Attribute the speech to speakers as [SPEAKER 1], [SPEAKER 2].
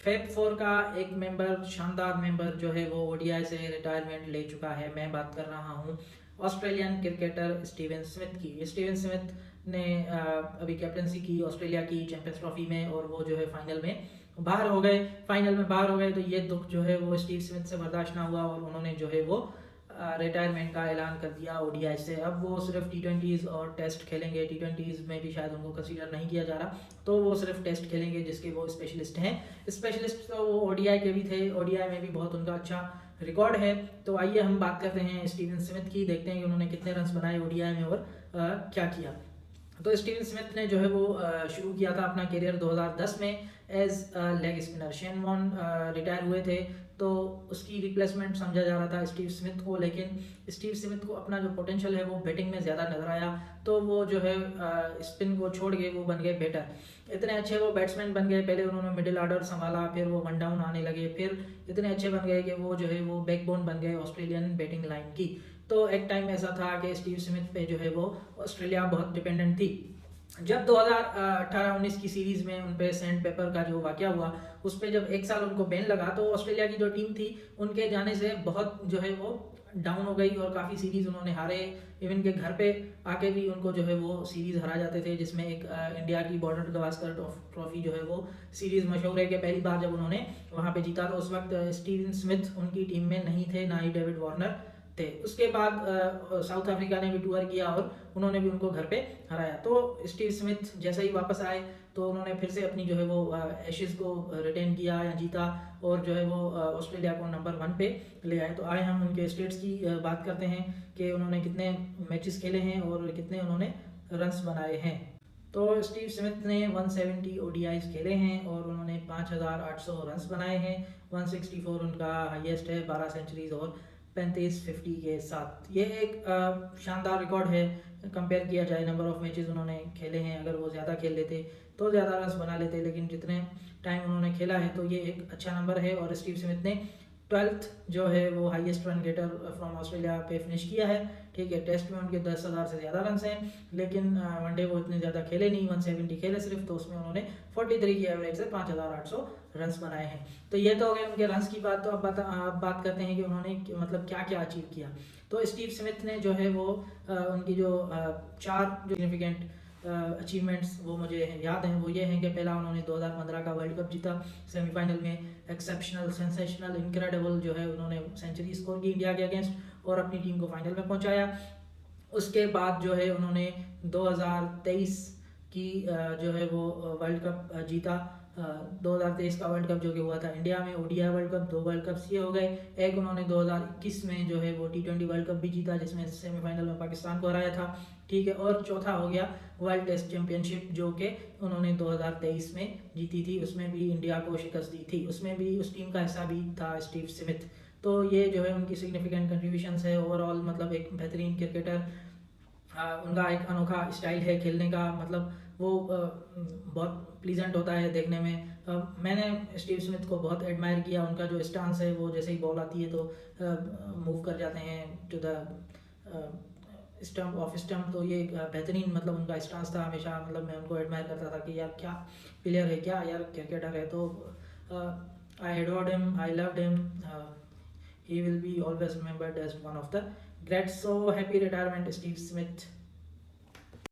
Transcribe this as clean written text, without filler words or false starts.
[SPEAKER 1] Feb four का एक member, शानदार मेंबर जो है वो ओडीआई से रिटायरमेंट ले चुका है। मैं बात कर रहा हूँ ऑस्ट्रेलियन क्रिकेटर स्टीवन स्मिथ की। स्टीवन स्मिथ ने अभी कैप्टनसी की ऑस्ट्रेलिया की चैंपियंस ट्रॉफी में, और वो जो है फाइनल में बाहर हो गए। तो ये दुख जो है वो स्टीव स्मिथ से बर्दाश्त ना हुआ, और उन्होंने जो है वो रिटायरमेंट का ऐलान कर दिया ओडीआई से। अब वो सिर्फ टी20s और टेस्ट खेलेंगे। टी20s में भी शायद उनको कंसीडर नहीं किया जा रहा, तो वो सिर्फ टेस्ट खेलेंगे जिसके वो स्पेशलिस्ट हैं। स्पेशलिस्ट तो वो ओडीआई के भी थे, ओडीआई में भी बहुत उनका अच्छा रिकॉर्ड है। तो आइए हम बात करते हैं स्टीवन स्मिथ की, देखते हैं कि उन्होंने कितने रन बनाए ओडीआई में और क्या किया। तो स्टीवन स्मिथ ने जो है वो शुरू किया था अपना करियर 2010 में as leg spinner. Shane Warne retire हुए थे, तो उसकी रिप्लेसमेंट समझा जा रहा था स्टीव स्मिथ को, लेकिन स्टीव स्मिथ को अपना जो पोटेंशियल है वो बैटिंग में ज़्यादा नजर आया, तो वो जो है स्पिन को छोड़ के वो बन गए बैटर। इतने अच्छे वो बैट्समैन बन गए, पहले उन्होंने मिडिल ऑर्डर संभाला, फिर वो वन डाउन आने लगे, फिर इतने अच्छे बन गए कि वो जो है वो बैकबोन बन गए ऑस्ट्रेलियन बैटिंग लाइन की। तो एक टाइम ऐसा था कि स्टीव स्मिथ पे जो है वो ऑस्ट्रेलिया बहुत डिपेंडेंट थी। जब 2018-19 की सीरीज में उन पे सैंड पेपर का जो वाकया हुआ, उस पर जब एक साल उनको बैन लगा, तो ऑस्ट्रेलिया की जो टीम थी उनके जाने से बहुत जो है वो डाउन हो गई, और काफ़ी सीरीज उन्होंने हारे। इवन के घर पे आके भी उनको जो है वो सीरीज हरा जाते थे, जिसमें एक इंडिया की बॉर्डर गवास्कर ट्रॉफी जो है वो सीरीज मशहूर है कि पहली बार जब उन्होंने वहाँ पे जीता, तो उस वक्त स्टीवन स्मिथ उनकी टीम में नहीं थे, ना ही डेविड वार्नर थे। उसके बाद साउथ अफ्रीका ने भी टूर किया और उन्होंने भी उनको घर पे हराया। तो स्टीव स्मिथ जैसे ही वापस आए, तो उन्होंने फिर से अपनी जो है वो एशेज को रिटेन किया या जीता, और जो है वो ऑस्ट्रेलिया को नंबर 1 पे ले आए। तो आए हम उनके स्टेट्स की बात करते हैं कि उन्होंने कितने मैचेस खेले हैं और कितने उन्होंने रन्स बनाए हैं। तो स्टीव स्मिथ ने 170 ओडीआईज खेले हैं और उन्होंने 5,800 रन्स बनाए हैं। 164 उनका हाईएस्ट है, 12 सेंचुरीज और 35-50 के साथ। ये एक शानदार रिकॉर्ड है। कंपेयर किया जाए नंबर ऑफ मैचेस उन्होंने खेले हैं, अगर वो ज़्यादा खेल लेते तो ज़्यादा रन्स बना लेते, लेकिन जितने टाइम उन्होंने खेला है तो ये एक अच्छा नंबर है। और स्टीव स्मिथ ने 12th जो है वो highest run getter from Australia पे फिनिश किया है। ठीक है, टेस्ट में उनके 10,000 से ज़्यादा रन हैं, लेकिन वनडे वो इतने ज़्यादा खेले नहीं, 170 खेले सिर्फ, तो उसमें उन्होंने 43 की एवरेज से 5,800 रन्स बनाए हैं। तो ये तो हो गए उनके रन्स की बात। तो अब बात करते हैं कि उन्होंने मतलब क्या क्या अचीव किया। तो स्टीव स्मिथ ने जो है वो उनकी जो 4 जो सिग्निफिकेंट अचीवमेंट्स वो मुझे याद हैं, वो ये हैं कि पहला उन्होंने 2015 का वर्ल्ड कप जीता सेमीफाइनल में। एक्सेप्शनल, सेंसेशनल, इनक्रेडिबल जो है उन्होंने सेंचुरी स्कोर की इंडिया के अगेंस्ट और अपनी टीम को फाइनल में पहुंचाया। उसके बाद जो है उन्होंने 2023 की जो है वो वर्ल्ड कप जीता। 2023 का वर्ल्ड कप जो कि हुआ था इंडिया में, ODI world cup, 2 world cups ये हो गए। एक उन्होंने 2021 में जो है वो टी20 वर्ल्ड कप भी जीता, जिसमें सेमीफाइनल में पाकिस्तान को हराया था। ठीक है, और चौथा हो गया वर्ल्ड टेस्ट चैंपियनशिप, जो कि उन्होंने 2023 में जीती थी। उसमें भी इंडिया को शिकस्त दी थी, उसमें भी उस टीम का हिस्सा भी था स्टीव स्मिथ। तो ये जो है उनकी सिग्निफिकेंट कंट्रीब्यूशंस है। ओवरऑल मतलब एक बेहतरीन क्रिकेटर, उनका एक अनोखा स्टाइल है खेलने का, मतलब वो बहुत प्लीजेंट होता है देखने में। मैंने स्टीव स्मिथ को बहुत एडमायर किया। उनका जो स्टांस है, वो जैसे ही बॉल आती है तो मूव कर जाते हैं to the stump off stump. तो ये बेहतरीन मतलब उनका स्टांस था हमेशा। मतलब मैं उनको एडमायर करता था कि यार क्या प्लेयर है, क्या यार क्रिकेटर है। तो I adored him, I loved him, he will be always remembered as one of the greats. So happy retirement Steve Smith.